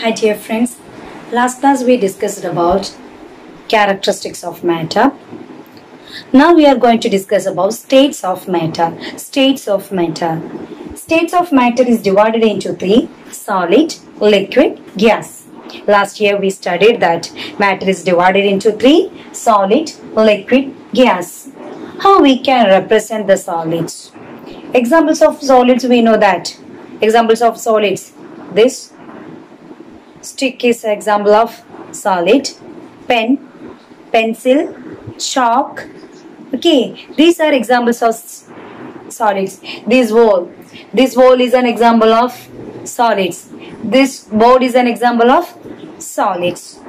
Hi dear friends, last class we discussed about characteristics of matter. Now we are going to discuss about states of matter. States of matter. States of matter is divided into three: solid, liquid, gas. Last year we studied that matter is divided into three: solid, liquid, gas. How we can represent the solids? Examples of solids we know that. Examples of solids. This stick is an example of solid. Pen, pencil, chalk. Okay, these are examples of solids. This wall is an example of solids. This board is an example of solids.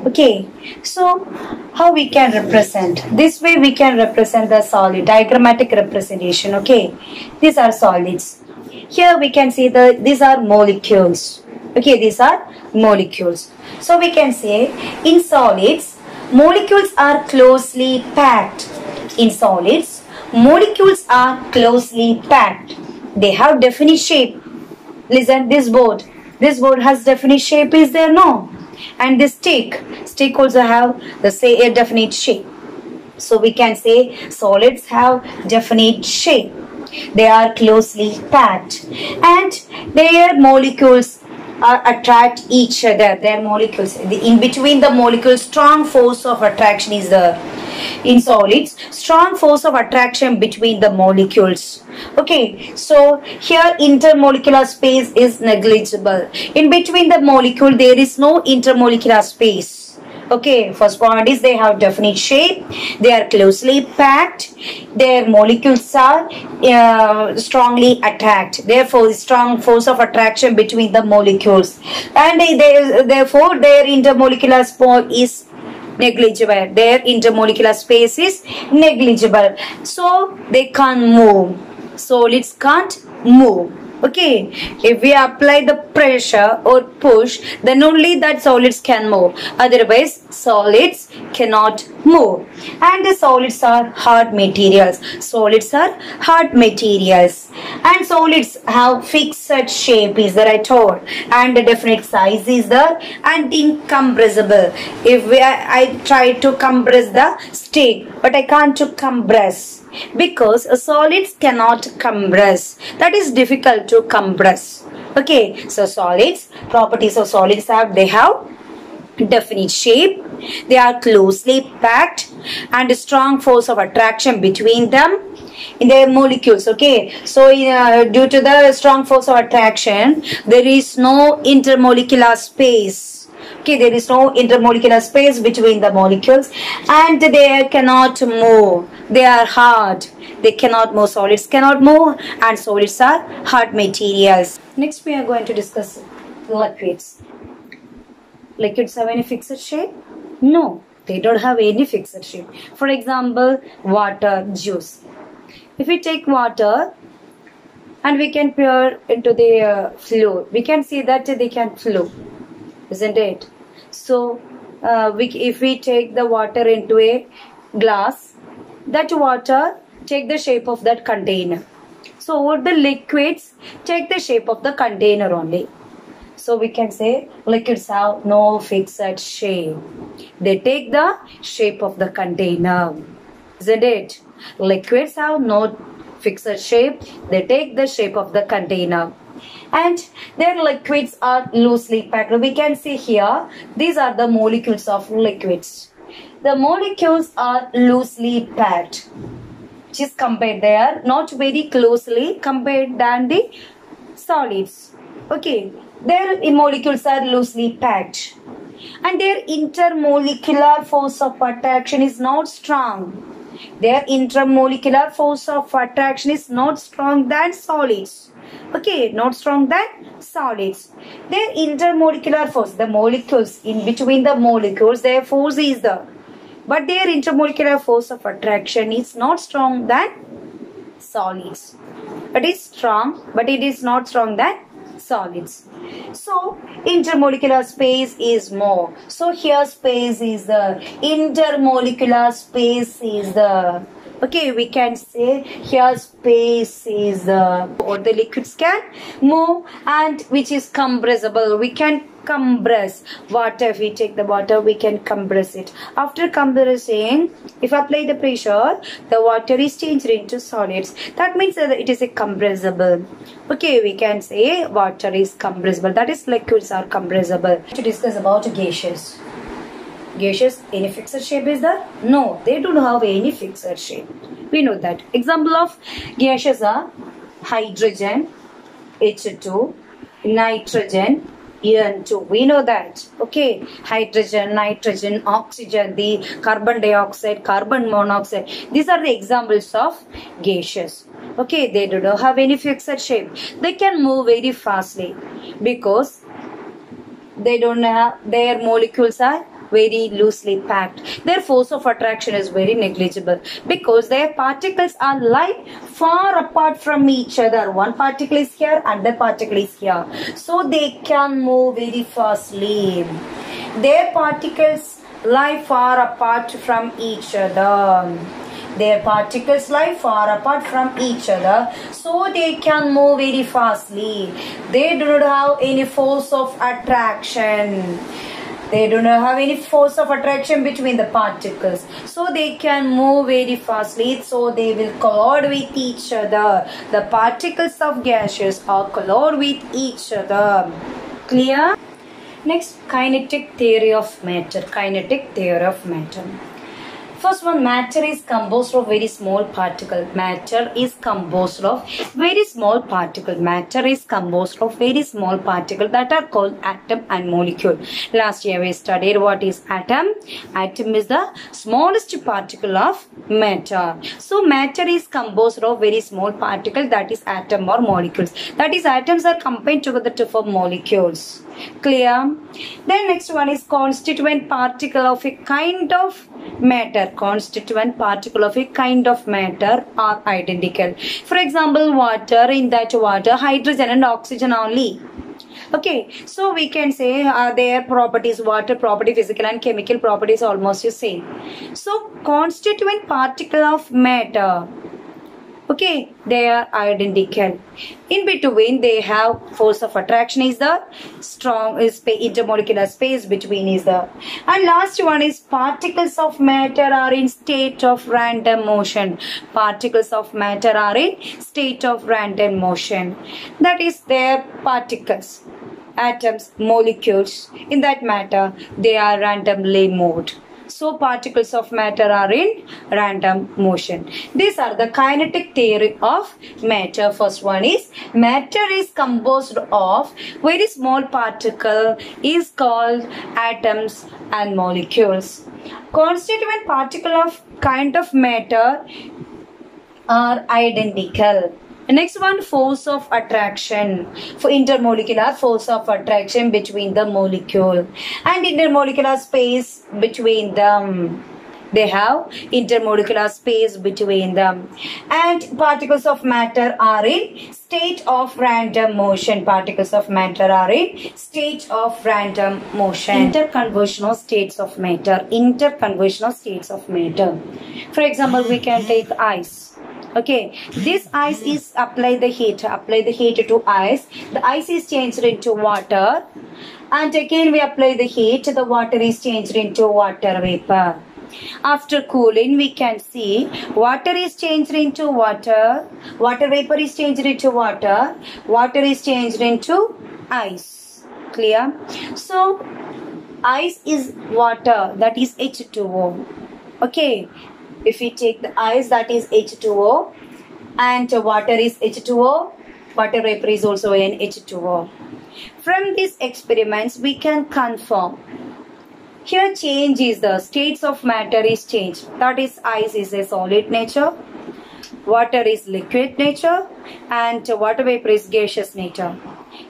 Okay, so how we can represent? This way we can represent the solid, diagrammatic representation. Okay, these are solids. Here we can see these are molecules. Okay, these are molecules. So we can say in solids, molecules are closely packed. In solids, molecules are closely packed. They have definite shape. Listen, this board has definite shape, is there? No. And this stick also have a definite shape. So we can say solids have definite shape. They are closely packed and their molecules attract each other. Their molecules, in between the molecules, strong force of attraction is there. In solids, strong force of attraction between the molecules. Okay, so here intermolecular space is negligible. In between the molecule there is no intermolecular space. Okay, first point is they have definite shape, they are closely packed, their molecules are strongly attract. Therefore, strong force of attraction between the molecules, and therefore their intermolecular space is negligible. Their intermolecular space is negligible, so they can't move. Solids can't move. Okay, if we apply the pressure or push, then only that solids can move. Otherwise, solids cannot move. And the solids are hard materials. Solids are hard materials. And solids have fixed shape, is there I told. And the definite size is there. And incompressible. If I try to compress the stick, but I can't to compress. Because solids cannot compress. That is difficult to compress. Okay, so solids, properties of solids they have definite shape, they are closely packed, and a strong force of attraction between them in their molecules. Okay, so due to the strong force of attraction, there is no intermolecular space. Okay, there is no intermolecular space between the molecules, and they cannot move. They are hard. They cannot move. Solids cannot move, and solids are hard materials. Next, we are going to discuss liquids. Liquids have any fixed shape? No, they don't have any fixed shape. For example, water, juice. If we take water and we can pour into the flow, we can see that they can flow, isn't it? So, if we take the water into a glass, that water take the shape of that container. So, the liquids take the shape of the container only. So, we can say liquids have no fixed shape. They take the shape of the container, isn't it? Liquids have no fixed shape. They take the shape of the container. And their liquids are loosely packed. We can see here, these are the molecules of liquids. The molecules are loosely packed. Just compared, they are not very closely compared than the solids. Okay, their molecules are loosely packed. And their intermolecular force of attraction is not strong. Their intermolecular force of attraction is not strong than solids. Okay, not strong than solids. Their intermolecular force, the molecules, in between the molecules, their force is there. But their intermolecular force of attraction is not strong than solids. It is strong, but it is not strong than solids. So, intermolecular space is more. So, here space is the intermolecular space is the Okay, we can say here space is or the liquids can move, and which is compressible. We can compress water. If we take the water, we can compress it. After compressing, if apply the pressure, the water is changed into solids. That means that it is a compressible. Okay, we can say water is compressible. That is, liquids are compressible. To discuss about gaseous. Gaseous, any fixed shape is there? No, they don't have any fixed shape. We know that. Example of gaseous are hydrogen, H2, nitrogen, N2. We know that. Okay, hydrogen, nitrogen, oxygen, the carbon dioxide, carbon monoxide. These are the examples of gaseous. Okay, they do not have any fixed shape. They can move very fastly because they don't have, their molecules are very loosely packed. Their force of attraction is very negligible because their particles are lie far apart from each other. One particle is here, another particle is here. So they can move very fastly. Their particles lie far apart from each other. Their particles lie far apart from each other, so they can move very fastly. They do not have any force of attraction. They do not have any force of attraction between the particles. So they can move very fastly. So they will collide with each other. The particles of gases are collide with each other. Clear? Next, kinetic theory of matter. Kinetic theory of matter. First one, matter is composed of very small particle. Matter is composed of very small particle. Matter is composed of very small particle that are called atom and molecule. Last year we studied what is atom. Atom is the smallest particle of matter. So matter is composed of very small particle, that is atom or molecules. That is, atoms are combined together to form molecules. Clear? Then next one is constituent particle of a kind of matter. Constituent particle of a kind of matter are identical. For example, water. In that water, hydrogen and oxygen only. Okay, so we can say their properties, water property, physical and chemical properties almost the same. So constituent particle of matter, okay, they are identical. In between, they have force of attraction is the strong, is intermolecular space between is the. And last one is particles of matter are in state of random motion. Particles of matter are in state of random motion. That is, their particles, atoms, molecules, in that matter, they are randomly moved. So particles of matter are in random motion. These are the kinetic theory of matter. First one is matter is composed of very small particle is called atoms and molecules. Constituent particle of kind of matter are identical. Next one, force of attraction. For intermolecular force of attraction between the molecule and intermolecular space between them. They have intermolecular space between them. And particles of matter are in state of random motion. Particles of matter are in state of random motion. Interconversional states of matter. Interconversional states of matter. For example, we can take ice. Okay, this ice is apply the heat to ice. The ice is changed into water, and again we apply the heat, the water is changed into water vapor. After cooling, we can see water is changed into water, water vapor is changed into water, water is changed into ice. Clear? So ice is water, that is H2O. Okay, if we take the ice, that is H2O, and water is H2O, water vapor is also an H2O. From these experiments, we can confirm. Here change is the states of matter is changed. That is, ice is a solid nature, water is liquid nature, and water vapor is gaseous nature.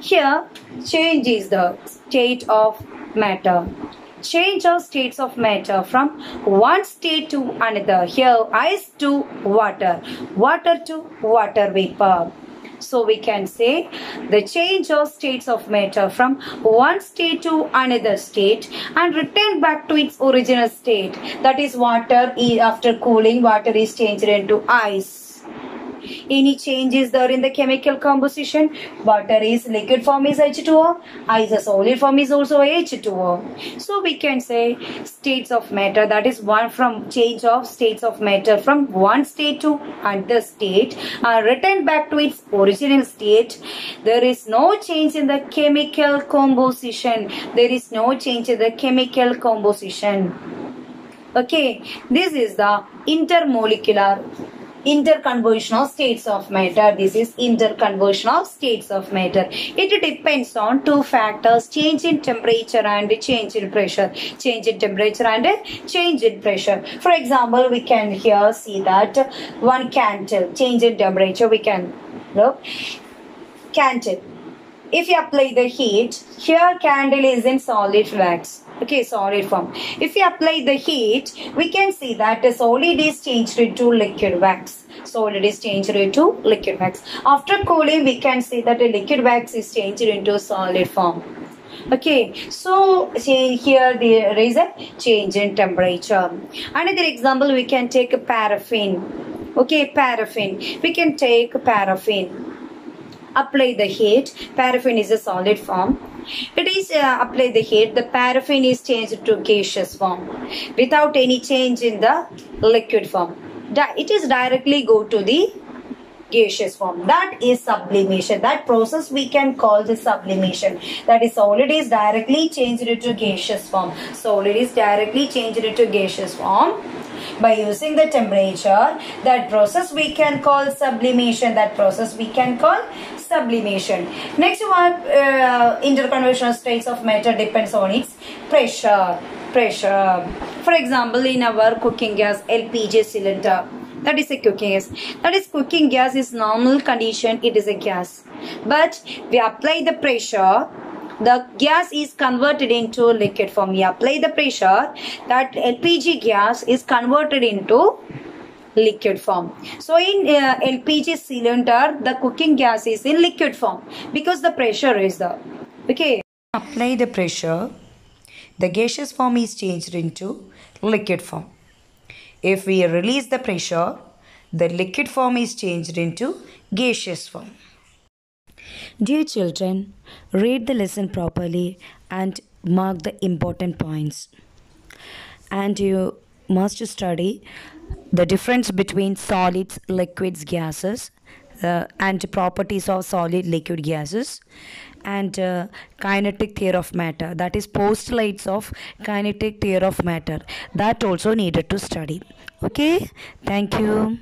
Here change is the state of matter. Change of states of matter from one state to another. Here ice to water, water to water vapor. So we can say the change of states of matter from one state to another state and return back to its original state. That is water. After cooling, water is changed into ice. Any changes there in the chemical composition? Water is liquid form is H2O. Ice is solid form is also H2O. So we can say states of matter, that is one from change of states of matter from one state to another state are returned back to its original state. There is no change in the chemical composition. There is no change in the chemical composition. Okay, this is the interconversion states of matter. This is interconversion of states of matter. It depends on two factors: change in temperature and change in pressure. Change in temperature and change in pressure. For example, we can here see that one candle, change in temperature. We can look candle. If you apply the heat, here candle is in solid wax. Okay, solid form. If you apply the heat, we can see that the solid is changed into liquid wax. Solid is changed into liquid wax. After cooling, we can see that the liquid wax is changed into solid form. Okay, so here there is a change in temperature. Another example, we can take paraffin. Okay, paraffin. We can take paraffin. Apply the heat. Paraffin is a solid form. It is apply the heat. The paraffin is changed to gaseous form without any change in the liquid form. It is directly go to the gaseous form. That is sublimation. That process we can call the sublimation. That is solid is directly changed into gaseous form. Solid is directly changed into gaseous form. By using the temperature, that process we can call sublimation. That process we can call sublimation. Next one, interconversion states of matter depends on its pressure. For example, in our cooking gas, LPG cylinder, that is a cooking gas. That is cooking gas is normal condition. It is a gas. But we apply the pressure, the gas is converted into liquid form. We apply the pressure, that LPG gas is converted into liquid form. So in LPG cylinder, the cooking gas is in liquid form because the pressure is there. Okay. Apply the pressure, the gaseous form is changed into liquid form. If we release the pressure, the liquid form is changed into gaseous form. Dear children, read the lesson properly and mark the important points. And you must study the difference between solids, liquids, gases, and properties of solid, liquid, gases, and kinetic theory of matter. That is postulates of kinetic theory of matter. That also needed to study. Okay, thank you.